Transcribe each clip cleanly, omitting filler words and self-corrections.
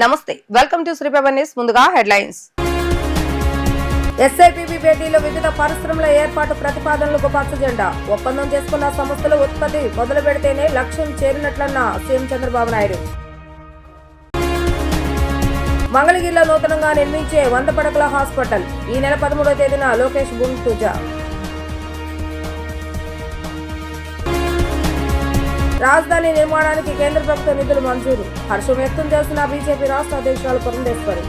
నమస్తే, welcome to Sri paper news. ముందుగా headlines. SIPB భేటీలో వివిధ పరిశ్రమల ఏర్పాటు ప్రతిపాదనలకు పచ్చ జెండా. ఒప్పందం చేసుకున్న సంస్థలు ఉత్పత్తి మొదలు పెడితేనే లక్ష్యం చేరినట్లన్న సీఎం చంద్రబాబు నాయుడు. మంగళగిరిలో నూతనంగా నిర్మించే 100 పడకల హాస్పిటల్. ఈ నెల 13వ తేదీన లోకేష్ భూమి పూజ. రాజధాని నిర్మాణానికి కేంద్ర ప్రభుత్వ నిధులు మంజూరు. హర్షం వ్యక్తం చేసిన బీజేపీ రాష్ట్ర అధ్యక్షురాలు పురంధేశ్వరి.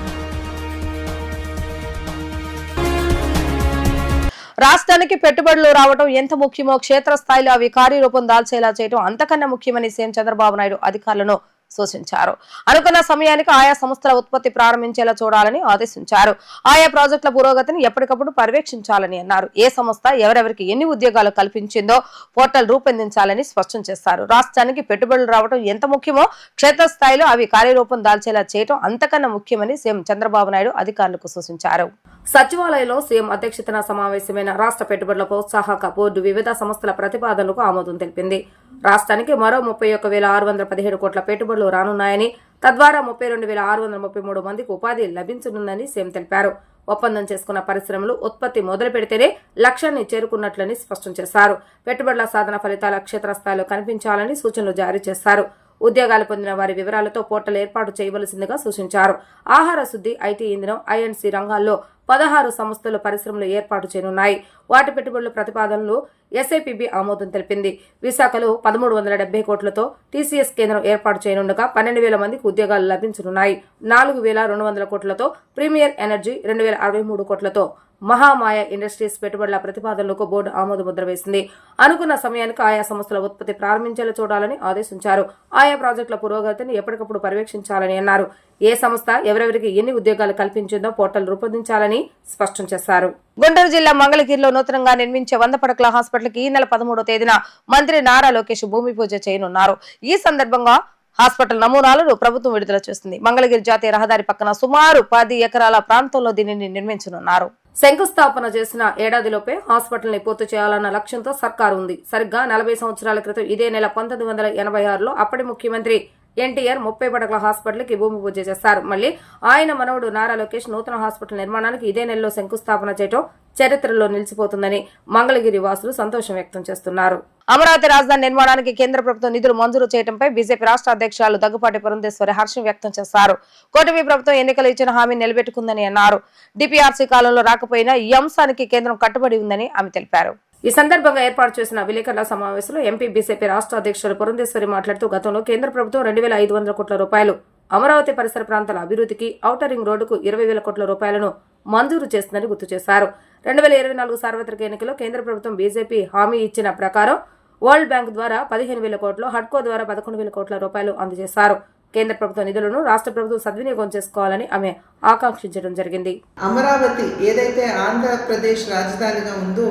రాష్ట్రానికి పెట్టుబడులు రావడం ఎంత ముఖ్యమో క్షేత్రస్థాయిలో అవి కార్యరూపం దాల్చేలా చేయడం అంతకన్నా ముఖ్యమని సీఎం చంద్రబాబు నాయుడు అధికారులను సూచించారు. అనుకున్న సమయానికి ఆయా సంస్థల ఉత్పత్తి ప్రారంభించేలా చూడాలని ఆదేశించారు. ఆయా ప్రాజెక్టుల పురోగతిని ఎప్పటికప్పుడు పర్యవేక్షించాలని అన్నారు. ఏ సంస్థ ఎవరెవరికి ఎన్ని ఉద్యోగాలు కల్పించిందో పోర్టల్ రూపొందించాలని స్పష్టం చేశారు. రాష్ట్రానికి పెట్టుబడులు రావడం ఎంత ముఖ్యమో క్షేత్రస్థాయిలో అవి కార్యరూపం దాల్చేలా చేయడం అంతకన్నా ముఖ్యమని సీఎం చంద్రబాబు నాయుడు అధికారులకు సూచించారు. సచివాలయంలో సీఎం అధ్యక్షతన సమావేశమైన రాష్ట్ర పెట్టుబడుల ప్రోత్సాహక బోర్డు వివిధ సంస్థల ప్రతిపాదనలకు ఆమోదం తెలిపింది. రాష్ట్రానికి మరో 31,617 కోట్ల పెట్టుబడులు రానున్నాయని, తద్వారా 32,633 మందికి ఉపాధి లభించనుందని సీఎం తెలిపారు. ఒప్పందం చేసుకున్న పరిశ్రమలు ఉత్పత్తి మొదలు పెడితేనే లక్ష్యాన్ని చేరుకున్నట్లని స్పష్టం చేశారు. పెట్టుబడుల సాధన ఫలితాల క్షేత్రస్థాయిలో కనిపించాలని సూచనలు జారీ చేశారు. ఉద్యోగాలు పొందిన వారి వివరాలతో పోర్టల్ ఏర్పాటు చేయవలసిందిగా సూచించారు. ఆహార శుద్ధి, ఐటీ, ఇంధనం, ఐఎండ్సీ రంగాల్లో 16 సంస్థలు పరిశ్రమలు ఏర్పాటు చేయనున్నాయి. వాటి పెట్టుబడుల ప్రతిపాదనలు ఎస్ఐపిబి ఆమోదం తెలిపింది. విశాఖలో 1370 కోట్లతో టీసీఎస్ కేంద్రం ఏర్పాటు చేయనుండగా 12,000 మందికి ఉద్యోగాలు లభించనున్నాయి. 4,200 కోట్లతో ప్రీమియర్ ఎనర్జీ, 2,063 కోట్లతో మహామాయ ఇండస్ట్రీస్ పెట్టుబడుల ప్రతిపాదనలకు బోర్డు ఆమోద ముద్ర వేసింది. అనుకున్న సమయానికి ఆయా సంస్థల ఉత్పత్తి ప్రారంభించేలా చూడాలని ఆదేశించారు. ఆయా ప్రాజెక్టుల పురోగతిని ఎప్పటికప్పుడు పర్యవేక్షించాలని అన్నారు. ఏ సంస్థ ఎవరెవరికి ఎన్ని ఉద్యోగాలు కల్పించిందో పోర్టల్ రూపొందించాలని స్పష్టం చేశారు. గుంటూరు జిల్లా మంగళగిరిలో నూతనంగా నిర్మించే 100 పడకల హాస్పిటల్కి ఈ నెల 13వ తేదీన మంత్రి నారా లోకేష్ భూమి పూజ చేయనున్నారు. ఈ సందర్భంగా హాస్పిటల్ నమూనాలను ప్రభుత్వం విడుదల చేస్తుంది. మంగళగిరి జాతీయ రహదారి పక్కన సుమారు 10 ఎకరాల ప్రాంతంలో దీనిని నిర్మించనున్నారు. శంకుస్థాపన చేసిన ఏడాదిలోపే హాస్పిటల్ ని పూర్తి చేయాలన్న లక్ష్యంతో సర్కారు ఉంది. సరిగ్గా 40 సంవత్సరాల క్రితం ఇదే నెల 1986లో అప్పటి ముఖ్యమంత్రి ఎన్టీఆర్ 30 పడకల హాస్పిటల్ కి భూమి పూజ చేశారు. మళ్లీ ఆయన మనవడు నారా లోకేష్ నూతన హాస్పిటల్ నిర్మాణానికి ఇదే నెలలో శంకుస్థాపన చేయడం చరిత్రలో నిలిచిపోతుందని మంగళగిరి వాసులు సంతోషం వ్యక్తం చేస్తున్నారు. అమరావతి రాజధాని నిర్మాణానికి కేంద్ర ప్రభుత్వం నిధులు మంజూరు చేయడంపై బీజేపీ రాష్ట్ర అధ్యక్షురాలు దగ్గుపాటి పురంధేశ్వరి హర్షం వ్యక్తం చేశారు. కూటమి ప్రభుత్వం ఎన్నికలు ఇచ్చిన హామీని నిలబెట్టుకుందని అన్నారు. డిపిఆర్సీ కాలంలో రాకపోయినా ఈ అంశానికి కేంద్రం కట్టుబడి ఉందని ఆమె తెలిపారు. ఈ సందర్భంగా ఏర్పాటు చేసిన విలేకరుల సమావేశంలో ఎంపీ బీజేపీ రాష్ట్ర అధ్యక్షులు పురంధేశ్వరి మాట్లాడుతూ గతంలో కేంద్ర ప్రభుత్వం 2,500 కోట్ల రూపాయలు అమరావతి పరిసర ప్రాంతాల అభివృద్ధికి, ఔటర్ రింగ్ రోడ్డుకు 20,000 కోట్ల రూపాయలను మంజూరు చేస్తుందని గుర్తు చేశారు. 2024 సార్వత్రిక ఎన్నికల్లో కేంద్ర ప్రభుత్వం బీజేపీ హామీ ఇచ్చిన ప్రకారం వరల్డ్ బ్యాంక్ ద్వారా 15,000 కోట్లు, హడ్కో ద్వారా 11,000 కోట్ల రూపాయలు అందజేశారు. కేంద్ర ప్రభుత్వ నిధులను రాష్ట్ర ప్రభుత్వం సద్వినియోగం చేసుకోవాలని ఆమె ఆకాంక్షించడం జరిగింది. అమరావతి ఏదైతే ఆంధ్రప్రదేశ్ రాజధానిగా ఉందో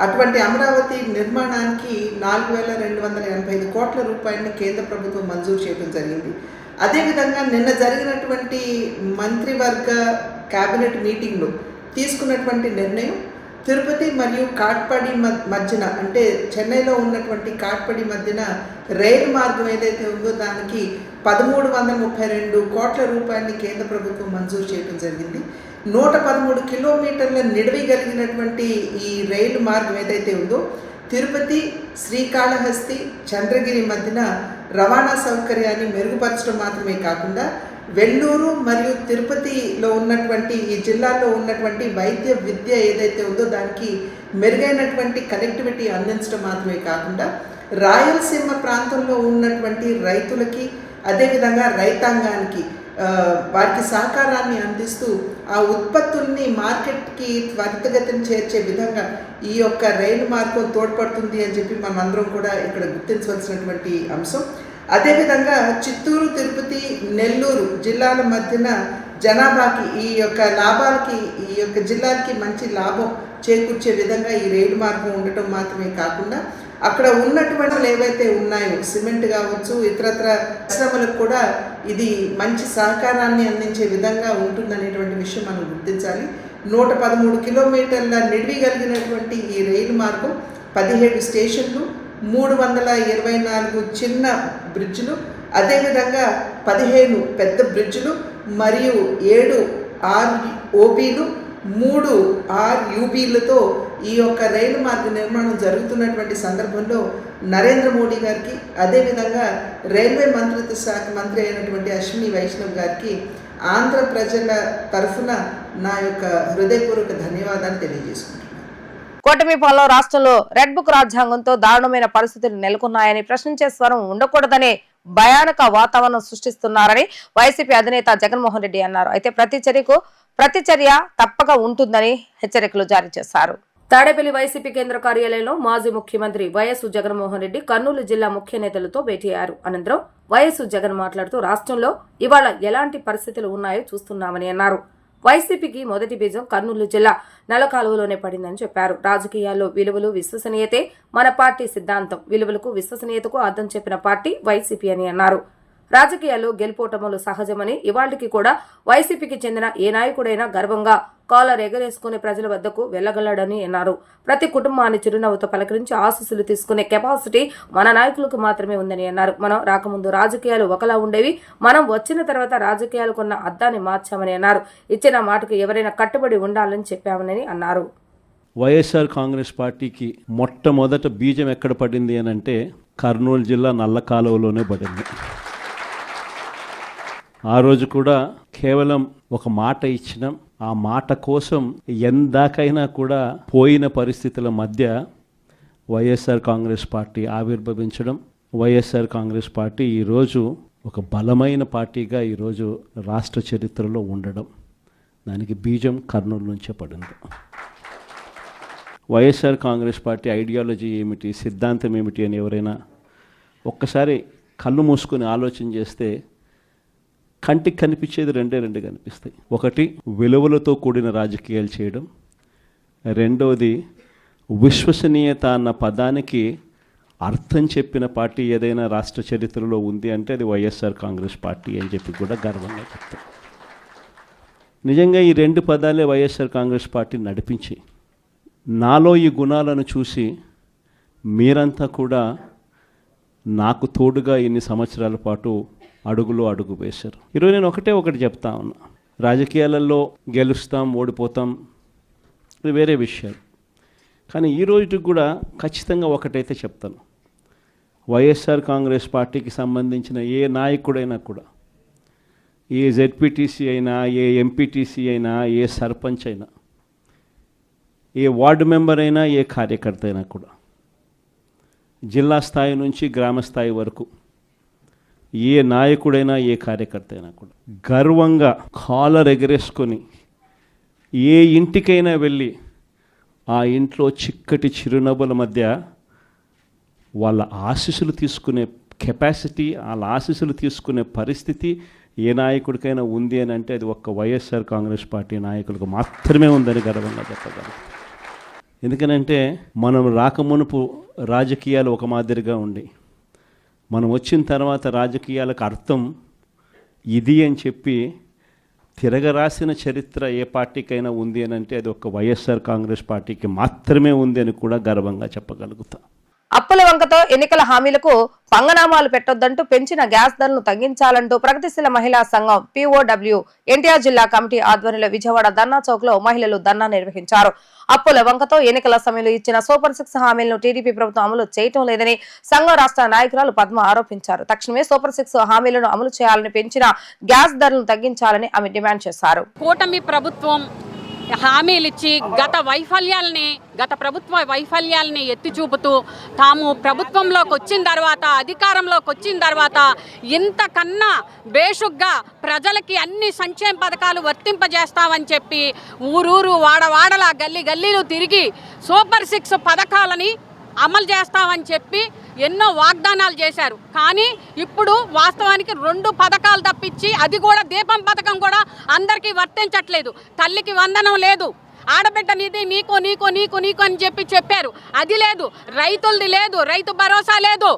అటువంటి అమరావతి నిర్మాణానికి 4,285 కోట్ల రూపాయలని కేంద్ర ప్రభుత్వం మంజూరు చేయడం జరిగింది. అదేవిధంగా నిన్న జరిగినటువంటి మంత్రివర్గ కేబినెట్ మీటింగ్లో తీసుకున్నటువంటి నిర్ణయం తిరుపతి మరియు కాట్పాడి మధ్యన, అంటే చెన్నైలో ఉన్నటువంటి కాట్పాడి మధ్యన రైలు మార్గం ఏదైతే ఉందో దానికి 1,332 కోట్ల రూపాయలని కేంద్ర ప్రభుత్వం మంజూరు చేయడం జరిగింది. 113 కిలోమీటర్ల నిడివి కలిగినటువంటి ఈ రైలు మార్గం ఏదైతే ఉందో తిరుపతి, శ్రీకాళహస్తి, చంద్రగిరి మధ్యన రవాణా సౌకర్యాన్ని మెరుగుపరచడం మాత్రమే కాకుండా వెల్లూరు మరియు తిరుపతిలో ఉన్నటువంటి ఈ జిల్లాల్లో ఉన్నటువంటి వైద్య విద్య ఏదైతే ఉందో దానికి మెరుగైనటువంటి కనెక్టివిటీ అందించడం మాత్రమే కాకుండా రాయలసీమ ప్రాంతంలో ఉన్నటువంటి రైతులకి, అదేవిధంగా రైతాంగానికి వారికి సహకారాన్ని అందిస్తూ ఆ ఉత్పత్తుల్ని మార్కెట్కి త్వరితగతిన చేర్చే విధంగా ఈ యొక్క రైలు మార్గం తోడ్పడుతుంది అని చెప్పి మనందరం కూడా ఇక్కడ గుర్తించవలసినటువంటి అంశం. అదేవిధంగా చిత్తూరు, తిరుపతి, నెల్లూరు జిల్లాల మధ్యన జనాభాకి ఈ యొక్క లాభాలకి, ఈ యొక్క జిల్లాలకి మంచి లాభం చేకూర్చే విధంగా ఈ రైలు మార్గం ఉండటం మాత్రమే కాకుండా అక్కడ ఉన్నటువంటి ఏవైతే ఉన్నాయో సిమెంట్ కావచ్చు, ఇతరత్ర పరిశ్రమలకు కూడా ఇది మంచి సహకారాన్ని అందించే విధంగా ఉంటుందనేటువంటి విషయం మనం గుర్తించాలి. 113 కిలోమీటర్ల నిడివి కలిగినటువంటి ఈ రైలు మార్గం 17 స్టేషన్లు, 324 చిన్న బ్రిడ్జ్లు, అదేవిధంగా 15 పెద్ద బ్రిడ్జ్లు మరియు 7 ROBలు 3 RUBలతో ఈ యొక్క రైలు మార్గ నిర్మాణం జరుగుతున్నటువంటి సందర్భంలో నరేంద్ర మోడీ గారికి, అదేవిధంగా రైల్వే మంత్రిత్వ శాఖ మంత్రి అయినటువంటి అశ్విని వైష్ణవ్ గారికి ఆంధ్ర ప్రజల తరఫున నా యొక్క హృదయపూర్వక ధన్యవాదాలు తెలియజేసుకుంటున్నాను. కూటమి పాలన రాష్ట్రంలో రెడ్ బుక్ రాజ్యాంగంతో దారుణమైన పరిస్థితులు నెలకొన్నాయని, ప్రశ్నించే స్వరం ఉండకూడదనే భయానక వాతావరణం సృష్టిస్తున్నారని వైసీపీ అధినేత జగన్మోహన్ రెడ్డి అన్నారు. అయితే ప్రతిచర్య తప్పక ఉంటుందని హెచ్చరికలు జారీ చేశారు. తాడేపల్లి వైసీపీ కేంద్ర కార్యాలయంలో మాజీ ముఖ్యమంత్రి వైఎస్ జగన్మోహన్ రెడ్డి కర్నూలు జిల్లా ముఖ్య నేతలతో భేటీ అయ్యారు. అనంతరం వైఎస్ జగన్ మాట్లాడుతూ రాష్ట్రంలో ఇవాళ ఎలాంటి పరిస్థితులు ఉన్నాయో చూస్తున్నామని అన్నారు. వైసీపీకి మొదటి బీజం కర్నూలు జిల్లా నల్లకాలువలోనే పడిందని చెప్పారు. రాజకీయాల్లో విలువలు, విశ్వసనీయతే మన పార్టీ సిద్ధాంతం. విలువలకు, విశ్వసనీయతకు అర్థం చెప్పిన పార్టీ వైసీపీ అని అన్నారు. రాజకీయాల్లో గెలుపోటములు సహజమని, ఇవాళకి కూడా వైసీపీకి చెందిన ఏ నాయకుడైనా గర్వంగా కాలర్ ఎగరేసుకునే ప్రజల వద్దకు వెళ్లగలడని అన్నారు. ప్రతి కుటుంబాన్ని చిరునవ్వుతో పలకరించి ఆశీస్సులు తీసుకునే కెపాసిటీ మన నాయకులకు మాత్రమే ఉందని అన్నారు. మనం రాకముందు రాజకీయాలు ఒకలా ఉండేవి, మనం వచ్చిన తర్వాత రాజకీయాలకున్న అర్థాన్ని మార్చామని అన్నారు. ఇచ్చిన మాటకు ఎవరైనా కట్టుబడి ఉండాలని చెప్పామని అన్నారు. వైఎస్ఆర్ కాంగ్రెస్ పార్టీకి మొట్టమొదట బీజం ఎక్కడ పడింది అని అంటే కర్నూలు జిల్లా నల్లకాలువలోనే పడింది. ఆ రోజు కూడా కేవలం ఒక మాట ఇచ్చినాం. ఆ మాట కోసం ఎందాకైనా కూడా పోయిన పరిస్థితుల మధ్య వైఎస్ఆర్ కాంగ్రెస్ పార్టీ ఆవిర్భవించడం, వైఎస్ఆర్ కాంగ్రెస్ పార్టీ ఈరోజు ఒక బలమైన పార్టీగా ఈరోజు రాష్ట్ర చరిత్రలో ఉండడం, దానికి బీజం కర్నూలు నుంచే పడింది. వైఎస్ఆర్ కాంగ్రెస్ పార్టీ ఐడియాలజీ ఏమిటి, సిద్ధాంతం ఏమిటి అని ఎవరైనా ఒక్కసారి కళ్ళు మూసుకొని ఆలోచన చేస్తే కంటికి కనిపించేది రెండు కనిపిస్తాయి. ఒకటి, విలువలతో కూడిన రాజకీయాలు చేయడం. రెండవది, విశ్వసనీయత అన్న పదానికి అర్థం చెప్పిన పార్టీ ఏదైనా రాష్ట్ర చరిత్రలో ఉంది అంటే అది వైఎస్ఆర్ కాంగ్రెస్ పార్టీ అని చెప్పి కూడా గర్వంగా చెప్తాం. నిజంగా ఈ 2 పదాలే వైఎస్ఆర్ కాంగ్రెస్ పార్టీ నడిపించి, నాలో ఈ గుణాలను చూసి మీరంతా కూడా నాకు తోడుగా ఇన్ని సంవత్సరాల పాటు అడుగు వేశారు. ఈరోజు నేను ఒకటి చెప్తా ఉన్నా, రాజకీయాలలో గెలుస్తాం, ఓడిపోతాం, ఇది వేరే విషయాలు. కానీ ఈ రోజుకి కూడా ఖచ్చితంగా ఒకటైతే చెప్తాను, వైఎస్ఆర్ కాంగ్రెస్ పార్టీకి సంబంధించిన ఏ నాయకుడైనా కూడా, ఏ జెడ్పీటీసీ అయినా, ఏ ఎంపీటీసీ అయినా, ఏ సర్పంచ్ అయినా, ఏ వార్డు మెంబర్ అయినా, ఏ కార్యకర్త అయినా కూడా, జిల్లా స్థాయి నుంచి గ్రామ స్థాయి వరకు ఏ నాయకుడైనా, ఏ కార్యకర్త అయినా కూడా గర్వంగా కాలర్ ఎగరేసుకొని ఏ ఇంటికైనా వెళ్ళి ఆ ఇంట్లో చిక్కటి చిరునవ్వుల మధ్య వాళ్ళ ఆశీస్సులు తీసుకునే కెపాసిటీ, వాళ్ళ ఆశీస్సులు తీసుకునే పరిస్థితి ఏ నాయకుడికైనా ఉంది అని అంటే అది ఒక్క వైఎస్ఆర్ కాంగ్రెస్ పార్టీ నాయకులకు మాత్రమే ఉందని గర్వంగా చెప్పగలం. ఎందుకనంటే మనం రాకమునుపు రాజకీయాలు ఒక మాదిరిగా ఉండి, మనం వచ్చిన తర్వాత రాజకీయాలకు అర్థం ఇది అని చెప్పి తిరగరాసిన చరిత్ర ఏ పార్టీకైనా ఉంది అని అంటే అది ఒక వైఎస్ఆర్ కాంగ్రెస్ పార్టీకి మాత్రమే ఉంది అని కూడా గర్వంగా చెప్పగలుగుతా. అప్పుల వంకతో ఎన్నికల హామీలకు పంగనామాలు పెట్టొద్దంటూ పెంచిన గ్యాస్ ధరలను తగ్గించాలంటూ ప్రగతిశీల మహిళా సంఘం POW ఎన్టీఆర్ జిల్లా కమిటీ ఆధ్వర్యంలో విజయవాడ ధర్నా చౌక్ లో మహిళలు ధర్నా నిర్వహించారు. అప్పుల వంకతో ఎన్నికల సమయంలో ఇచ్చిన సూపర్ 6 హామీలను టీడీపీ ప్రభుత్వం అమలు చేయటం లేదని సంఘం రాష్ట్ర నాయకురాలు పద్మ ఆరోపించారు. తక్షణమే సూపర్ 6 హామీలను అమలు చేయాలని, పెంచిన గ్యాస్ ధరలను తగ్గించాలని ఆమె డిమాండ్ చేశారు. కూటమి ప్రభుత్వం హామీలిచ్చి గత ప్రభుత్వ వైఫల్యాలని ఎత్తి చూపుతూ తాము ప్రభుత్వంలోకి వచ్చిన తర్వాత, అధికారంలోకి వచ్చిన తర్వాత ఇంతకన్నా బేషుగ్గా ప్రజలకి అన్ని సంక్షేమ పథకాలు వర్తింపజేస్తామని చెప్పి ఊరూరు వాడవాడలా గల్లీలు తిరిగి సూపర్ 6 పథకాలని అమలు చేస్తామని చెప్పి ఎన్నో వాగ్దానాలు చేశారు. కానీ ఇప్పుడు వాస్తవానికి 2 పథకాలు తప్పించి, అది కూడా దీపం పథకం కూడా అందరికీ వర్తించట్లేదు. తల్లికి వందనం లేదు, ఆడబిడ్డ నిధి నీకు నీకు నీకు నీకు అని చెప్పారు, అది లేదు. రైతులది లేదు, రైతు భరోసా లేదు,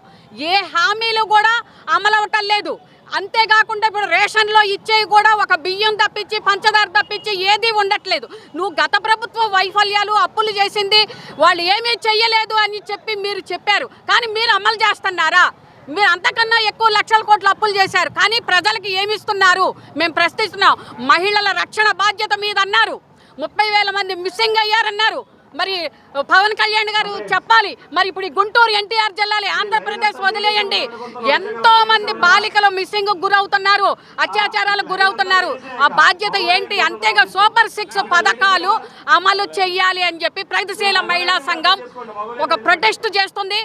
ఏ హామీలు కూడా అమలవటం లేదు. అంతేకాకుండా ఇప్పుడు రేషన్లో ఇచ్చేవి కూడా ఒక బియ్యం తప్పించి, పంచదార తప్పించి ఏది ఉండట్లేదు. నువ్వు గత ప్రభుత్వ వైఫల్యాలు, అప్పులు చేసింది వాళ్ళు ఏమీ చెయ్యలేదు అని చెప్పి మీరు చెప్పారు, కానీ మీరు అమలు చేస్తున్నారా? మీరు అంతకన్నా ఎక్కువ లక్షల కోట్ల అప్పులు చేశారు, కానీ ప్రజలకి ఏమి ఇస్తున్నారు మేము ప్రశ్నిస్తున్నాం. మహిళల రక్షణ బాధ్యత మీద అన్నారు, 30,000 మంది మిస్సింగ్ అయ్యారన్నారు. మరి పవన్ కళ్యాణ్ గారు చెప్పాలి. మరి ఇప్పుడు ఈ గుంటూరు ఎన్టీఆర్ జిల్లాలో ఆంధ్రప్రదేశ్ వదిలేయండి, ఎంతో మంది బాలికలు మిస్సింగ్ గురవుతున్నారు, అత్యాచారాలకు గురవుతున్నారు. ఆ బాధ్యత ఏంటి? అంతేగా సూపర్ 6 పథకాలు అమలు చేయాలి అని చెప్పి ప్రగతిశీల మహిళా సంఘం ఒక ప్రొటెస్ట్ చేస్తుంది.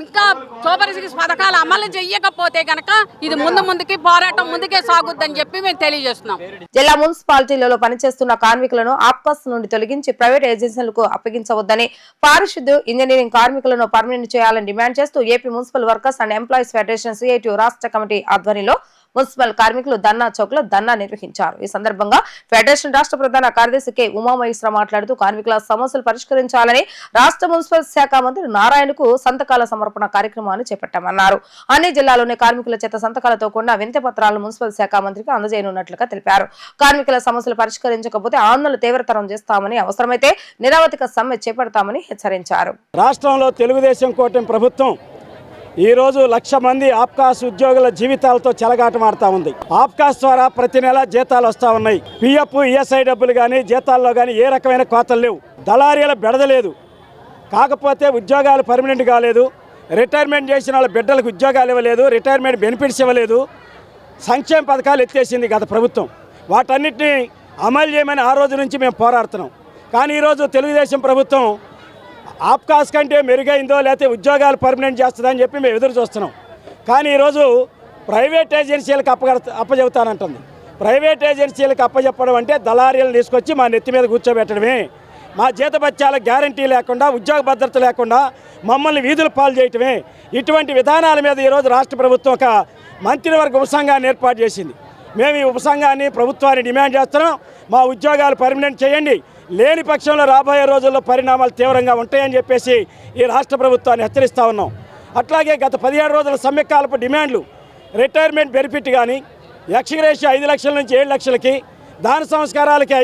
ఇంకా సూపర్ 6 పథకాలు అమలు చేయకపోతే కనుక ఇది ముందుకి పోరాటం ముందుకే సాగుద్దని చెప్పి మేము తెలియజేస్తున్నాం. జిల్లా మున్సిపాలిటీలలో పనిచేస్తున్న కార్మికులను ఆప్కాస్ నుండి తొలగించి ప్రైవేట్ ఏజెన్సీలకు అప్పగించవద్దని, పారిశుద్ధ్య ఇంజనీరింగ్ కార్మికులను పర్మనెంట్ చేయాలని డిమాండ్ చేస్తూ AP municipal workers and employees federation CITU రాష్ట్ర కమిటీ ఆధ్వర్యంలో మున్సిపల్ కార్మికులు ధర్నా చౌక్ లో ధర్నా నిర్వహించారు. ఈ సందర్భంగా ఫెడరేషన్ రాష్ట్ర ప్రధాన కార్యదర్శి కె ఉమామహేశ్వర మాట్లాడుతూ కార్మికుల సమస్యలు పరిష్కరించాలని రాష్ట్ర మున్సిపల్ శాఖ మంత్రి నారాయణకు సంతకాల సమర్పణ కార్యక్రమాన్ని చేపట్టామన్నారు. అన్ని జిల్లాలోని కార్మికుల చేత సంతకాలతో కూడిన వినతి పత్రాలను మున్సిపల్ శాఖ మంత్రికి అందజేయనున్నట్లుగా తెలిపారు. కార్మికుల సమస్యలు పరిష్కరించకపోతే ఆందోళన తీవ్రతరం చేస్తామని, అవసరమైతే నిరవధిక సమ్మె చేపడతామని హెచ్చరించారు. రాష్ట్రంలో తెలుగుదేశం కూటమి ప్రభుత్వం ఈరోజు 1,00,000 మంది ఆప్కాస్ ఉద్యోగుల జీవితాలతో చెలగాటమాడుతూ ఉంది. ఆప్కాస్ ద్వారా ప్రతి నెల జీతాలు వస్తూ ఉన్నాయి. పిఎఫ్, ఈఎస్ఐ డబ్బులు కానీ జీతాల్లో కానీ ఏ రకమైన కోతలు లేవు. దళారీల బెడదలేదు. కాకపోతే ఉద్యోగాలు పర్మనెంట్ కాలేదు. రిటైర్మెంట్ చేసిన వాళ్ళ బిడ్డలకు ఉద్యోగాలు ఇవ్వలేదు, రిటైర్మెంట్ బెనిఫిట్స్ ఇవ్వలేదు. సంక్షేమ పథకాలు ఎత్తేసింది గత ప్రభుత్వం. వాటన్నిటిని అమలు చేయమని ఆ రోజు నుంచి మేము పోరాడుతున్నాం. కానీ ఈరోజు తెలుగుదేశం ప్రభుత్వం ఆప్కాస్ కంటే మెరుగైందో లేకపోతే ఉద్యోగాలు పర్మనెంట్ చేస్తుందని చెప్పి మేము ఎదురు చూస్తున్నాం. కానీ ఈరోజు ప్రైవేట్ ఏజెన్సీలకు అప్పచెబుతానంటుంది. ప్రైవేట్ ఏజెన్సీలకు అప్పచెప్పడం అంటే దళారీలను తీసుకొచ్చి మా నెత్తి మీద కూర్చోబెట్టడమే. మా జీతభత్యాల గ్యారంటీ లేకుండా, ఉద్యోగ భద్రత లేకుండా మమ్మల్ని వీధులు పాలు చేయటమే. ఇటువంటి విధానాల మీద ఈరోజు రాష్ట్ర ప్రభుత్వం ఒక మంత్రివర్గ ఉపసంఘాన్ని ఏర్పాటు చేసింది. మేము ఈ ఉపసంఘాన్ని ప్రభుత్వాన్ని డిమాండ్ చేస్తున్నాం. మా ఉద్యోగాలు పర్మనెంట్ చేయండి, లేని పక్షంలో రాబోయే రోజుల్లో పరిణామాలు తీవ్రంగా ఉంటాయని చెప్పేసి ఈ రాష్ట్ర ప్రభుత్వాన్ని హెచ్చరిస్తూ ఉన్నాం. అట్లాగే గత 17 రోజుల సమ్మెకాలపు డిమాండ్లు, రిటైర్మెంట్ బెనిఫిట్ కానీ, ఎక్స్గ్రేషియో 5 లక్షల నుంచి 7 లక్షలకి, దాన సంస్కారాలకి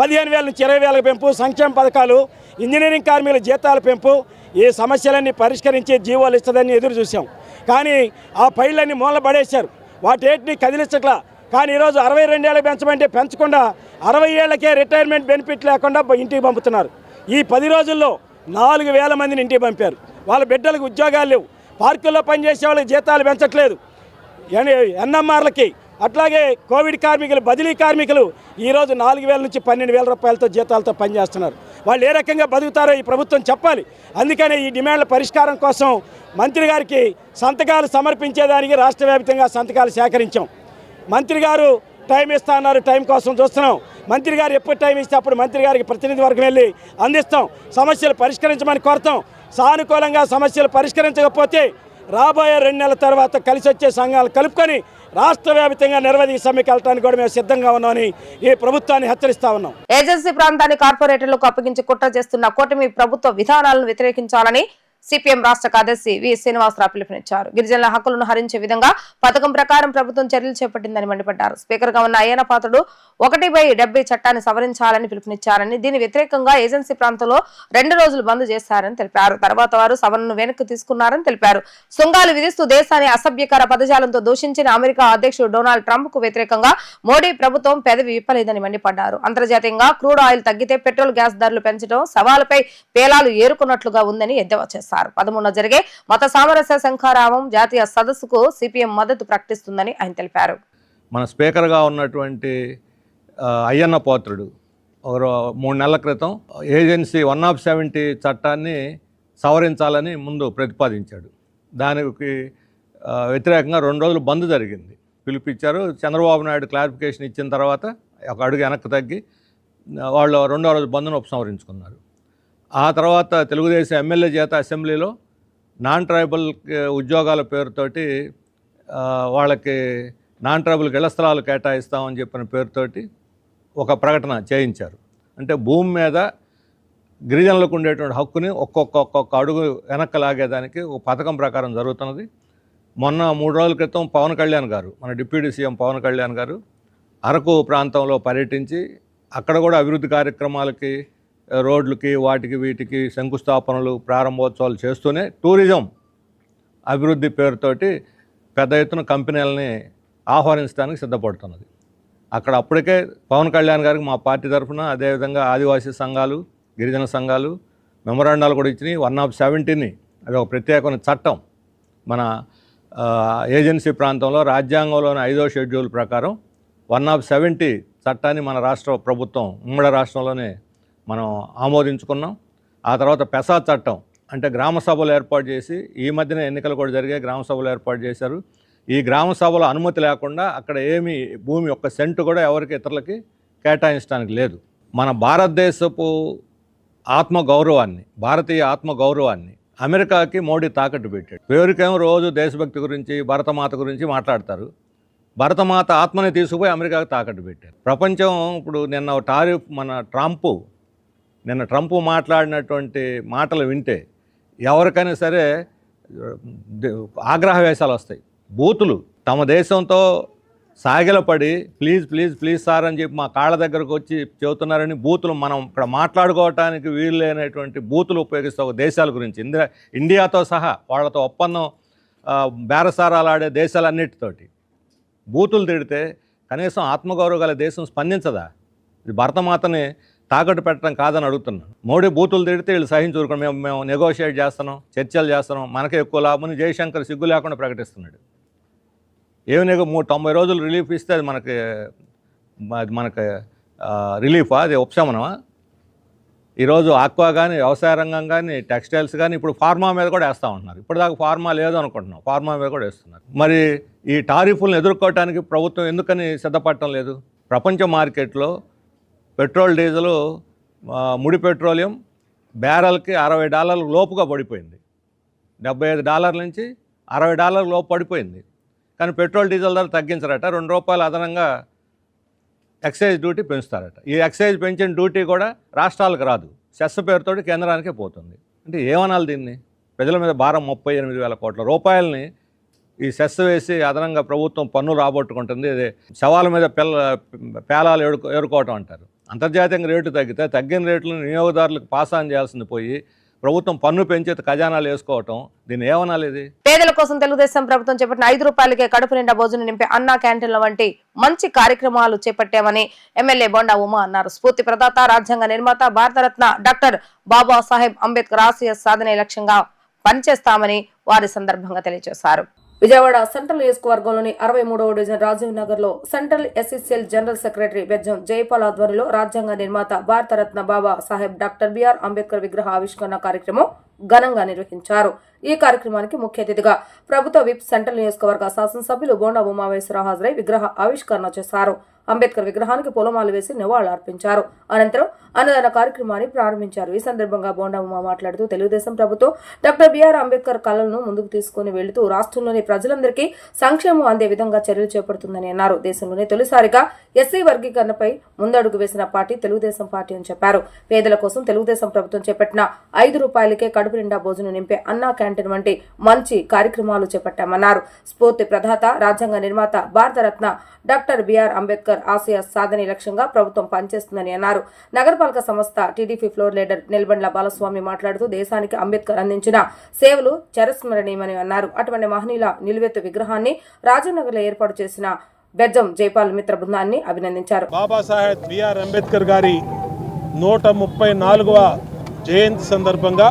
15,000 నుంచి 20,000 పెంపు, సంక్షేమ పథకాలు, ఇంజనీరింగ్ కార్మికుల జీతాల పెంపు, ఈ సమస్యలన్నీ పరిష్కరించి జీవోలు ఇస్తుందని ఎదురు చూసాం. కానీ ఆ ఫైళ్ళన్నీ మూల పడేశారు. వాటేటిని కదిలించట్లా. కానీ ఈరోజు 62 ఏళ్ళకి పెంచమంటే పెంచకుండా 60 ఏళ్లకే రిటైర్మెంట్ బెనిఫిట్ లేకుండా ఇంటికి పంపుతున్నారు. ఈ 10 రోజుల్లో 4,000 మందిని ఇంటికి పంపారు. వాళ్ళ బిడ్డలకు ఉద్యోగాలు లేవు. పార్కుల్లో పనిచేసే వాళ్ళకి జీతాలు పెంచట్లేదు. ఎన్ఎంఆర్లకి, అట్లాగే కోవిడ్ కార్మికులు, బదిలీ కార్మికులు ఈరోజు 4,000 నుంచి 12,000 రూపాయలతో జీతాలతో పనిచేస్తున్నారు. వాళ్ళు ఏ రకంగా బతుకుతారో ఈ ప్రభుత్వం చెప్పాలి. అందుకనే ఈ డిమాండ్ల పరిష్కారం కోసం మంత్రి గారికి సంతకాలు సమర్పించేదానికి రాష్ట్ర వ్యాప్తంగా సంతకాలు సేకరించాం. మంత్రి గారు టైం ఇస్తా అన్నారు, టైం కోసం చూస్తున్నాం. మంత్రి గారు ఎప్పుడు టైం ఇస్తే అప్పుడు మంత్రి గారికి ప్రతినిధి వర్గం వెళ్ళి అందిస్తాం, సమస్యలు పరిష్కరించమని కోరుతాం. సానుకూలంగా సమస్యలు పరిష్కరించకపోతే రాబోయే 2 నెలల తర్వాత కలిసి వచ్చే సంఘాలు కలుపుకొని రాష్ట్ర వ్యాప్తంగా నిరవధిక సమ్మెకి వెళ్ళడానికి కూడా మేము సిద్ధంగా ఉన్నామని ఈ ప్రభుత్వాన్ని హెచ్చరిస్తా ఉన్నాం. ఏజెన్సీ ప్రాంతాన్ని కార్పొరేటర్లకు అప్పగించి కుట్ర చేస్తున్న కూటమి ప్రభుత్వ విధానాలను వ్యతిరేకించాలని సిపిఎం రాష్ట్ర కార్యదర్శి వి శ్రీనివాసరావు పిలుపునిచ్చారు. గిరిజనుల హక్కులను హరించే విధంగా పథకం ప్రకారం ప్రభుత్వం చర్యలు చేపట్టిందని మండిపడ్డారు. స్పీకర్ గా ఉన్న అయ్యన్న పాత్రుడు 1/70 చట్టాన్ని సవరించాలని పిలుపునిచ్చారని, దీని వ్యతిరేకంగా ఏజెన్సీ ప్రాంతంలో 2 రోజులు బంద్ చేశారని తెలిపారు. తర్వాత వారు సవరణను వెనక్కి తీసుకున్నారని తెలిపారు. సుంగాలు విధిస్తూ దేశాన్ని అసభ్యకర పదజాలంతో దూషించిన అమెరికా అధ్యక్షుడు డొనాల్డ్ ట్రంప్ కు వ్యతిరేకంగా మోడీ ప్రభుత్వం పెదవి విప్పలేదని మండిపడ్డారు. అంతర్జాతీయంగా క్రూడ్ ఆయిల్ తగ్గితే పెట్రోల్ గ్యాస్ ధరలు పెంచడం సవాలుపై పేలాలు ఏరుకున్నట్లుగా ఉందని ఎద్దేవా చేశారు. 13న జరిగే మత సామరస్య శంఖారామం జాతీయ సదస్సుకు సిపిఎం మద్దతు ప్రకటిస్తుందని ఆయన తెలిపారు. మన స్పీకర్గా ఉన్నటువంటి అయ్యన్న పాత్రుడు 3 నెలల క్రితం ఏజెన్సీ 170 చట్టాన్ని సవరించాలని ముందు ప్రతిపాదించాడు. దానికి వ్యతిరేకంగా 2 రోజులు బంద్ జరిగింది. పిలిపించారు. చంద్రబాబు నాయుడు క్లారిఫికేషన్ ఇచ్చిన తర్వాత ఒక అడుగు వెనక్కి తగ్గి వాళ్ళు 2వ రోజు బంద్ను ఉపసంహరించుకున్నారు. ఆ తర్వాత తెలుగుదేశం ఎమ్మెల్యే చేత అసెంబ్లీలో నాన్ ట్రైబల్ ఉద్యోగాల పేరుతోటి వాళ్ళకి నాన్ ట్రైబల్కి ఇళ్ల స్థలాలు కేటాయిస్తామని చెప్పిన పేరుతోటి ఒక ప్రకటన చేయించారు. అంటే భూమి మీద గిరిజనులకు ఉండేటువంటి హక్కుని ఒక్కొక్క అడుగు వెనక్కి లాగేదానికి ఒక పథకం ప్రకారం జరుగుతున్నది. మొన్న 3 రోజుల క్రితం పవన్ కళ్యాణ్ గారు, మన డిప్యూటీ సీఎం పవన్ కళ్యాణ్ గారు అరకు ప్రాంతంలో పర్యటించి అక్కడ కూడా అభివృద్ధి కార్యక్రమాలకి, రోడ్లకి, వాటికి వీటికి శంకుస్థాపనలు, ప్రారంభోత్సవాలు చేస్తూనే టూరిజం అభివృద్ధి పేరుతోటి పెద్ద ఎత్తున కంపెనీలని ఆహ్వానించడానికి సిద్ధపడుతున్నది. అక్కడ అప్పటికే పవన్ కళ్యాణ్ గారికి మా పార్టీ తరఫున, అదేవిధంగా ఆదివాసీ సంఘాలు, గిరిజన సంఘాలు మెమొరాండాలు కూడా ఇచ్చినాయి. 170ని అది ఒక ప్రత్యేకమైన చట్టం మన ఏజెన్సీ ప్రాంతంలో రాజ్యాంగంలోని 5వ షెడ్యూల్ ప్రకారం 170 చట్టాన్ని మన రాష్ట్ర ప్రభుత్వం ఉమ్మడి రాష్ట్రంలోనే మనం ఆమోదించుకున్నాం. ఆ తర్వాత పెసా చట్టం అంటే గ్రామ సభలు ఏర్పాటు చేసి, ఈ మధ్యన ఎన్నికలు కూడా జరిగాయి, గ్రామ సభలు ఏర్పాటు చేశారు. ఈ గ్రామ సభల అనుమతి లేకుండా అక్కడ ఏమీ భూమి ఒక్క సెంటు కూడా ఎవరికి ఇతరులకి కేటాయించడానికి లేదు. మన భారతదేశపు ఆత్మగౌరవాన్ని, భారతీయ ఆత్మగౌరవాన్ని అమెరికాకి మోడీ తాకట్టు పెట్టాడు. పేరుకేమో రోజు దేశభక్తి గురించి, భరతమాత గురించి మాట్లాడతారు. భరతమాత ఆత్మని తీసుకుపోయి అమెరికాకి తాకట్టు పెట్టారు. ప్రపంచం ఇప్పుడు నిన్న ట్రంప్ మాట్లాడినటువంటి మాటలు వింటే ఎవరికైనా సరే ఆగ్రహ వేషాలు వస్తాయి. బూతులు తమ దేశంతో సాగిలపడి ప్లీజ్ ప్లీజ్ ప్లీజ్ సార్ అని చెప్పి మా కాళ్ళ దగ్గరకు వచ్చి చెబుతున్నారని బూతులు మనం ఇక్కడ మాట్లాడుకోవటానికి వీలు లేనటువంటి బూతులు ఉపయోగిస్తే ఒక దేశాల గురించి, ఇండియాతో సహా వాళ్ళతో ఒప్పందం బేరసారాలు ఆడే దేశాలన్నిటితోటి బూతులు తిడితే కనీసం ఆత్మగౌరవ గల దేశం స్పందించదా? ఇది భరతమాతని తాకట్టు పెట్టడం కాదని అడుగుతున్నాను. మోడీ బూతులు తిడితే వీళ్ళు సహించుకోరు, మేము నెగోషియేట్ చేస్తున్నాం, చర్చలు చేస్తున్నాం, మనకే ఎక్కువ లాభమని జయశంకర్ సిగ్గు లేకుండా ప్రకటిస్తున్నాడు. ఏమి 90 రోజులు రిలీఫ్ ఇస్తే అది మనకి రిలీఫా? అది ఉపశమనమా? ఈరోజు ఆక్వా కానీ, వ్యవసాయ రంగం కానీ, టెక్స్టైల్స్ కానీ, ఇప్పుడు ఫార్మా మీద కూడా వేస్తూ ఉంటున్నారు. ఇప్పటిదాకా ఫార్మా లేదు అనుకుంటున్నాం, ఫార్మా మీద కూడా వేస్తున్నారు. మరి ఈ టారిఫ్లను ఎదుర్కోవడానికి ప్రభుత్వం ఎందుకని సిద్ధపడటం లేదు? ప్రపంచ మార్కెట్లో పెట్రోల్, డీజిల్, ముడి పెట్రోలియం బ్యారెల్కి $60 లోపుగా పడిపోయింది. $75 నుంచి $60 లోపు పడిపోయింది. కానీ పెట్రోల్, డీజిల్ ధర తగ్గించరట. ₹2 అదనంగా ఎక్సైజ్ డ్యూటీ పెంచుతారట. ఈ ఎక్సైజ్ పెంచిన డ్యూటీ కూడా రాష్ట్రాలకు రాదు, సెస్ పేరుతోటి కేంద్రానికే పోతుంది. అంటే ఏమనాలి దీన్ని? ప్రజల మీద భారం 38,000 కోట్ల రూపాయలని ఈ సెస్ వేసి అదనంగా ప్రభుత్వం పన్ను రాబట్టుకుంటుంది. ఇది శవాల మీద పేలాలు ఏరుకోవటం అంటారు. అంతర్జాతీయంగా రేటు తగ్గితే తగ్గిన రేట్లను వినియోగదారులకు పాస్ ఆన్ చేయాల్సింది పోయి ప్రభుత్వం పన్ను పెంచే ఖజానాలు వేసుకోవటం, దీన్ని ఏమనాలి? ఇది పేదల కోసం తెలుగుదేశం ప్రభుత్వం చేపట్టిన ₹5కే కడుపు నిండా భోజనం నింపే అన్నా క్యాంటీన్ల వంటి మంచి కార్యక్రమాలు చేపట్టామని ఎమ్మెల్యే బొండా ఉమా అన్నారు. స్ఫూర్తి ప్రదాత, రాజ్యాంగ నిర్మాత, భారతరత్న డాక్టర్ బాబాసాహెబ్ అంబేద్కర్ ఆశయ సాధనే లక్ష్యంగా పనిచేస్తామని వారి సందర్భంగా తెలియజేశారు. విజయవాడ సెంట్రల్ నియోజకవర్గంలోని 63వ డివిజన్ రాజీవ్ నగర్ లో central SSL general secretary Bejjam Jayapal ఆధ్వర్యంలో రాజ్యాంగ నిర్మాత భారతరత్న బాబా సాహెబ్ డాక్టర్ బిఆర్ అంబేద్కర్ విగ్రహ ఆవిష్కరణ కార్యక్రమం ఘనంగా నిర్వహించారు. ఈ కార్యక్రమానికి ముఖ్య అతిథిగా ప్రభుత్వ విప్ సెంట్రల్ నియోజకవర్గ శాసనసభ్యులు బోండా ఉమామేశ్వరరావు హాజరై విగ్రహ ఆవిష్కరణ చేశారు. అంబేద్కర్ విగ్రహానికి పూలమాలు వేసి నివాళులు అర్పించారు. అనంతరం అన్నదాన కార్యక్రమాన్ని ప్రారంభించారు. ఈ సందర్భంగా బోండా ఉమా మాట్లాడుతూ తెలుగుదేశం ప్రభుత్వం డాక్టర్ బిఆర్ అంబేద్కర్ కళలను ముందుకు తీసుకుని వెళుతూ రాష్ట్రంలోని ప్రజలందరికీ సంక్షేమం అందే విధంగా చర్యలు చేపడుతుందని అన్నారు. దేశంలోనే తొలిసారిగా ఎస్సీ వర్గీకరణపై ముందడుగు వేసిన పార్టీ తెలుగుదేశం పార్టీ అని చెప్పారు. పేదల కోసం తెలుగుదేశం ప్రభుత్వం చేపట్టిన ₹5కే కడుపు నిండా భోజనం నింపే అన్నా క్యాంటీన్ వంటి మంచి కార్యక్రమాలు చేపట్టామన్నారు. స్ఫూర్తి ప్రదాత, రాజ్యాంగ నిర్మాత, భారతరత్న డాక్టర్ బిఆర్ అంబేద్కర్ ఆశయ సాధనే లక్ష్యంగా ప్రభుత్వం పనిచేస్తుందని అన్నారు. నగరపాలక సంస్థ టీడీపీ ఫ్లోర్ లీడర్ నిల్బండ్ల బాలస్వామి మాట్లాడుతూ దేశానికి అంబేద్కర్ అందించిన సేవలు చిరస్మరణీయమని అన్నారు. అటువంటి మహనీయుల నిలువెత్తు విగ్రహాన్ని రాజనగర్ లో ఏర్పాటు చేసిన బెజ్జం జైపాల్ మిత్ర బృందాన్ని అభినందించారు. బాబాసాహెబ్ బిఆర్ అంబేద్కర్ గారి 134వ జయంతి సందర్భంగా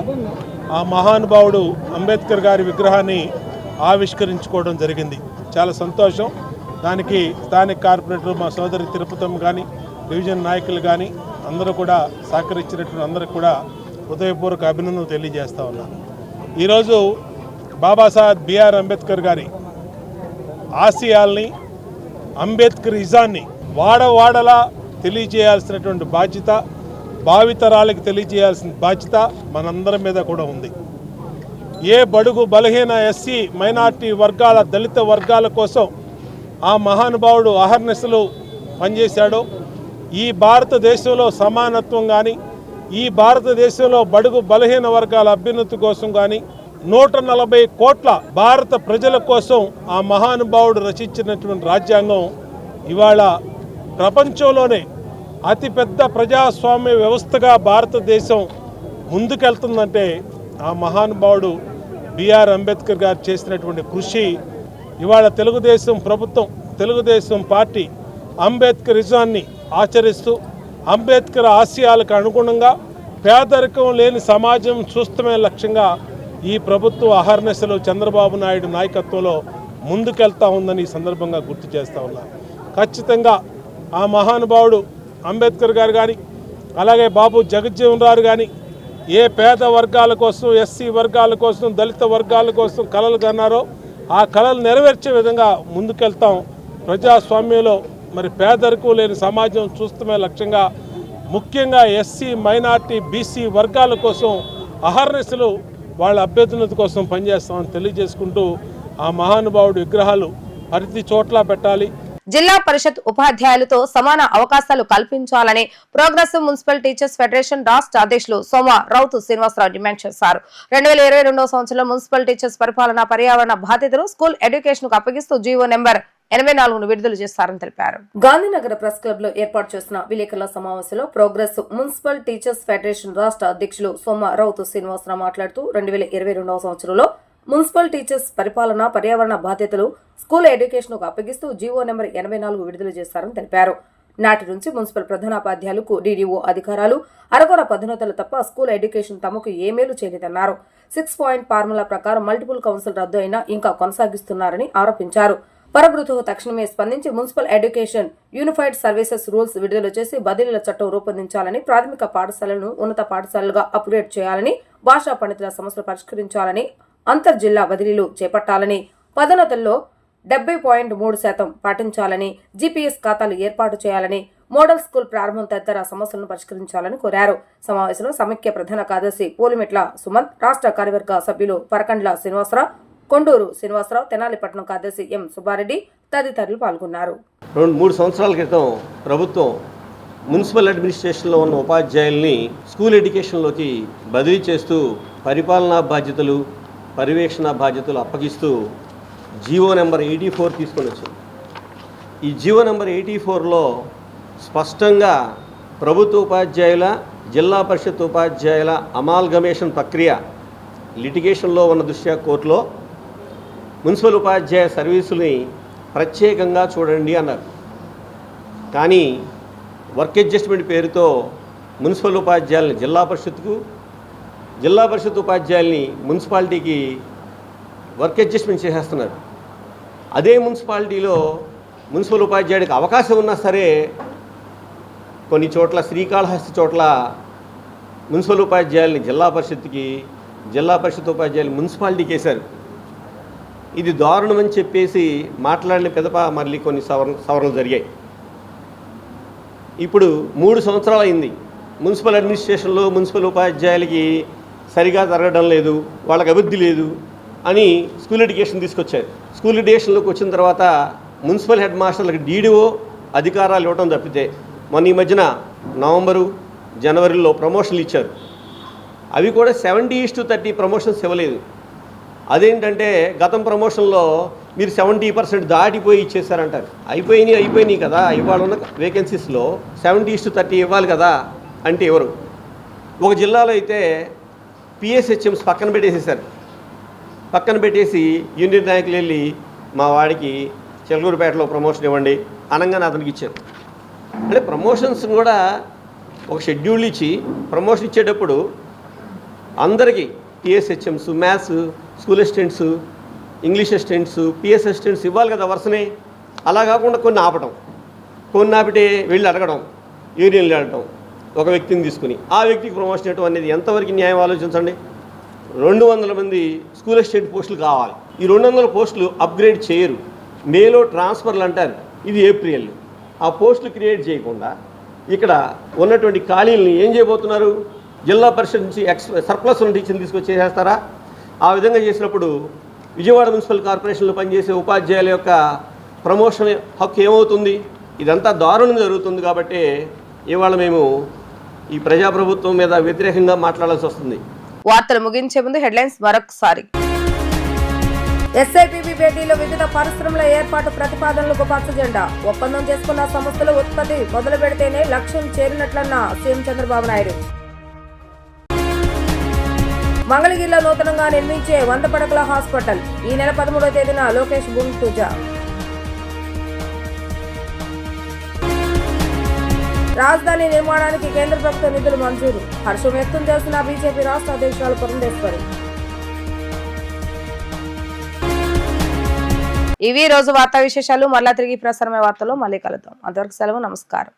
ఆ మహానుభావుడు అంబేద్కర్ గారి విగ్రహాన్ని ఆవిష్కరించుకోవడం జరిగింది. చాలా సంతోషం. దానికి స్థానిక కార్పొరేటర్ మా సోదరి తిరుపతమ్మ కానీ, డివిజన్ నాయకులు కానీ అందరూ కూడా సహకరించినటువంటి అందరికి కూడా హృదయపూర్వక అభినందనలు తెలియజేస్తా ఉన్నాను. ఈరోజు బాబాసాహెబ్ బిఆర్ అంబేద్కర్ గారి ఆశయాల్ని, అంబేద్కరిజాన్ని వాడవాడలా తెలియజేయాల్సినటువంటి బాధ్యత, భావితరాలకు తెలియజేయాల్సిన బాధ్యత మనందరి మీద కూడా ఉంది. ఏ బడుగు బలహీన ఎస్సీ మైనార్టీ వర్గాల, దళిత వర్గాల కోసం ఆ మహానుభావుడు అహర్నిశలు పనిచేశాడో, ఈ భారతదేశంలో సమానత్వం కానీ, ఈ భారతదేశంలో బడుగు బలహీన వర్గాల అభ్యున్నతి కోసం కానీ 140 కోట్ల భారత ప్రజల కోసం ఆ మహానుభావుడు రచించినటువంటి రాజ్యాంగం ఇవాళ ప్రపంచంలోనే అతిపెద్ద ప్రజాస్వామ్య వ్యవస్థగా భారతదేశం ముందుకెళ్తుందంటే ఆ మహానుభావుడు బిఆర్ అంబేద్కర్ గారు చేసినటువంటి కృషి ఇవాళ తెలుగుదేశం ప్రభుత్వం, తెలుగుదేశం పార్టీ అంబేద్కరిజాన్ని ఆచరిస్తూ అంబేద్కర్ ఆశయాలకు అనుగుణంగా పేదరికం లేని సమాజం చూస్తమే లక్ష్యంగా ఈ ప్రభుత్వం అహర్నిశలు చంద్రబాబు నాయుడు నాయకత్వంలో ముందుకెళ్తా ఉందని ఈ సందర్భంగా గుర్తు చేస్తూ ఉన్నారు. ఖచ్చితంగా ఆ మహానుభావుడు అంబేద్కర్ గారు కానీ, అలాగే బాబు జగజ్జీవన్ రావు కానీ ఏ పేద వర్గాల కోసం, ఎస్సీ వర్గాల కోసం, దళిత వర్గాల కోసం కలలు కన్నారో ఆ కలలు నెరవేర్చే విధంగా ముందుకెళ్తాం. ప్రజాస్వామ్యంలో మరి పేదరికం లేని సమాజం చూస్తమే లక్ష్యంగా ముఖ్యంగా ఎస్సీ, మైనార్టీ, బీసీ వర్గాల కోసం అహర్నిశలు వాళ్ళ అభ్యున్నతి కోసం పనిచేస్తామని తెలియజేసుకుంటూ ఆ మహానుభావుడి విగ్రహాలు ప్రతి చోట్ల పెట్టాలి. జిల్లా పరిషత్ ఉపాధ్యాయులతో సమాన అవకాశాలు కల్పించాలని ప్రోగ్రెసివ్ మున్సిపల్ టీచర్స్ ఫెడరేషన్ రాష్ట్ర అధ్యక్షులు సోమ రౌతు శ్రీనివాసరావు డిమాండ్ చేశారు. 2022 సంవత్సరంలో మున్సిపల్ టీచర్స్ పరిపాలన, పర్యావరణ బాధ్యతలు స్కూల్ ఎడ్యుకేషన్ కు అప్పగిస్తూ జీవో నెంబర్ 84ను విడుదల చేస్తారని తెలిపారు. గాంధీనగర్ ప్రెస్ క్లబ్ లో ఏర్పాటు చేసిన విలేకరుల సమావేశంలో ప్రోగ్రెసివ్ మున్సిపల్ టీచర్స్ ఫెడరేషన్ రాష్ట్ర అధ్యక్షులు సోమ రౌతు శ్రీనివాసరావు మాట్లాడుతూ 2022 సంవత్సరంలో మున్సిపల్ టీచర్స్ పరిపాలన, పర్యావరణ బాధ్యతలు స్కూల్ ఎడ్యుకేషన్ కు అప్పగిస్తూ జీవో నెంబర్ 84 విడుదల చేస్తారని తెలిపారు. నాటి నుంచి మున్సిపల్ ప్రధానోపాధ్యాయులకు డీడీఓ అధికారాలు, అరకొర పదోన్నతులు తప్ప స్కూల్ ఎడ్యుకేషన్ తమకు ఏ మేలు చేయలేదన్నారు. 6 పాయింట్ ఫార్ములా ప్రకారం మల్టిపుల్ కౌన్సిల్ రద్దు అయినా ఇంకా కొనసాగిస్తున్నారని ఆరోపించారు. పరబృతుకు తక్షణమే స్పందించి municipal education unified services rules విడుదల చేసి బదిలీల చట్టం రూపొందించాలని, ప్రాథమిక పాఠశాలను ఉన్నత పాఠశాలలుగా అప్గ్రేడ్ చేయాలని, భాషా పండితుల సమస్యలు పరిష్కరించాలని, అంతర్జిల్లా బదిలీలు చేపట్టాలని, పదోన్నతుల్లో 70.3% పాటించాలని, జీపీఎస్ ఖాతాలు ఏర్పాటు చేయాలని, మోడల్ స్కూల్ ప్రారంభం తదితర సమస్యలను పరిష్కరించాలని కోరారు. సమావేశంలో సమైక్య ప్రధాన కార్యదర్శి పోలిమెట్ల సుమంత్, రాష్ట్ర కార్యవర్గ సభ్యులు పరకండ్ల శ్రీనివాసరావు, కొండూరు శ్రీనివాసరావు, తెనాలిపట్నం కార్యదర్శి ఎం సుబ్బారెడ్డి తదితరులు పాల్గొన్నారు. 2-3 సంవత్సరాల క్రితం ప్రభుత్వం మున్సిపల్ అడ్మినిస్ట్రేషన్లో ఉన్న ఉపాధ్యాయుల్ని స్కూల్ ఎడ్యుకేషన్లోకి బదిలీ చేస్తూ పరిపాలనా బాధ్యతలు, పర్యవేక్షణ బాధ్యతలు అప్పగిస్తూ జీవో నెంబర్ 84 తీసుకొని వచ్చింది. ఈ జీవో నెంబర్ 84లో స్పష్టంగా ప్రభుత్వ ఉపాధ్యాయుల, జిల్లా పరిషత్ ఉపాధ్యాయుల అమాల్గమేషన్ ప్రక్రియ లిటిగేషన్లో ఉన్న దృష్ట్యా కోర్టులో మున్సిపల్ ఉపాధ్యాయ సర్వీసుల్ని ప్రత్యేకంగా చూడండి అన్నారు. కానీ వర్క్ అడ్జస్ట్మెంట్ పేరుతో మున్సిపల్ ఉపాధ్యాయులని జిల్లా పరిషత్కు, జిల్లా పరిషత్ ఉపాధ్యాయుల్ని మున్సిపాలిటీకి వర్క్ అడ్జస్ట్మెంట్ చేసేస్తున్నారు. అదే మున్సిపాలిటీలో మున్సిపల్ ఉపాధ్యాయుడికి అవకాశం ఉన్నా సరే కొన్ని చోట్ల, శ్రీకాళహస్తి చోట్ల మున్సిపల్ ఉపాధ్యాయుల్ని జిల్లా పరిషత్కి, జిల్లా పరిషత్ ఉపాధ్యాయులు మున్సిపాలిటీకి వేశారు. ఇది దారుణమని చెప్పేసి మాట్లాడిన పిదప మళ్ళీ కొన్ని సవరణలు జరిగాయి. ఇప్పుడు 3 సంవత్సరాలు అయింది. మున్సిపల్ అడ్మినిస్ట్రేషన్లో మున్సిపల్ ఉపాధ్యాయులకి సరిగా జరగడం లేదు, వాళ్ళకి అభివృద్ధి లేదు అని స్కూల్ ఎడ్యుకేషన్ తీసుకొచ్చారు. స్కూల్ ఎడ్యుకేషన్లోకి వచ్చిన తర్వాత మున్సిపల్ హెడ్ మాస్టర్లకు డీడీఓ అధికారాలు ఇవ్వడం తప్పితే మొన్న ఈ మధ్యన నవంబరు, జనవరిలో ప్రమోషన్లు ఇచ్చారు. అవి కూడా 70:30 ప్రమోషన్స్ ఇవ్వలేదు. అదేంటంటే గతం ప్రమోషన్లో మీరు 70% దాటిపోయి ఇచ్చేసారంటారు. అయిపోయినాయి కదా, ఇవాళ ఉన్న వేకెన్సీస్లో 70:30 ఇవ్వాలి కదా అంటే ఎవరు? ఒక జిల్లాలో అయితే పిఎస్హెచ్ఎంస్ పక్కన పెట్టేసేసారు. పక్కన పెట్టేసి యూనియన్ నాయకులు వెళ్ళి మా వాడికి చిలకూరుపేటలో ప్రమోషన్ ఇవ్వండి అనగానే అతనికి ఇచ్చారు. అంటే ప్రమోషన్స్ కూడా ఒక షెడ్యూల్ ఇచ్చి ప్రమోషన్ ఇచ్చేటప్పుడు అందరికీ PSHMs, maths school assistants, English assistants, PS assistants ఇవ్వాలి కదా వరుసనే. అలా కాకుండా కొన్ని ఆపటం, కొన్ని ఆపితే వెళ్ళి అడగడం, యూనియన్లు అడగడం, ఒక వ్యక్తిని తీసుకుని ఆ వ్యక్తికి ప్రమోషన్ ఇవ్వడం అనేది ఎంతవరకు న్యాయం ఆలోచించండి. 200 మంది స్కూల్ అసిస్టెంట్ పోస్టులు కావాలి. ఈ 200 పోస్టులు అప్గ్రేడ్ చేయరు. మేలో ట్రాన్స్ఫర్లు అంటారు, ఇది ఏప్రిల్. ఆ పోస్టులు క్రియేట్ చేయకుండా ఇక్కడ ఉన్నటువంటి ఖాళీలని ఏం చేయబోతున్నారు? జిల్లా పరిషత్ నుంచి సర్ప్లస్ ఉన్న టీచర్ని తీసుకొచ్చి చేసేస్తారా? ఆ విధంగా చేసినప్పుడు విజయవాడ మున్సిపల్ కార్పొరేషన్లో పనిచేసే ఉపాధ్యాయుల యొక్క ప్రమోషన్ హక్కు ఏమవుతుంది? ఇదంతా దారుణం జరుగుతుంది. కాబట్టి ఇవాళ మేము ఈ ప్రజాప్రభుత్వం మీద వ్యతిరేకంగా మాట్లాడాల్సి వస్తుంది. వార్తలు ముగించే ముందు హెడ్లైన్స్ మరొకసారి. ఎస్ఐపిబి భేటీలో వివిధ పరిశ్రమల ఏర్పాటు ప్రతిపాదనలకు పచ్చ జెండా. ఒప్పందం చేసుకున్న సంస్థలు ఉత్పత్తి మొదలు పెడితేనే లక్ష్యం చేరినట్లన్న సీఎం చంద్రబాబు నాయుడు. మంగళగిరిలో నూతనంగా నిర్మించే 100 పడకల హాస్పిటల్ ఈ నెల 13వ తేదీన లోకేష్ భూమి పూజ. రాజధాని నిర్మాణానికి కేంద్ర ప్రభుత్వ నిధులు మంజూరు. హర్షం వ్యక్తం చేస్తున్న బీజేపీ రాష్ట్ర అధ్యక్షురాలు పురంధేశ్వరి. ఇవి రోజు వార్తా విశేషాలు. మరలా తిరిగి ప్రసారమైన వార్తలో మళ్ళీ కలుద్దాం. అంతవరకు సెలవు. నమస్కారం.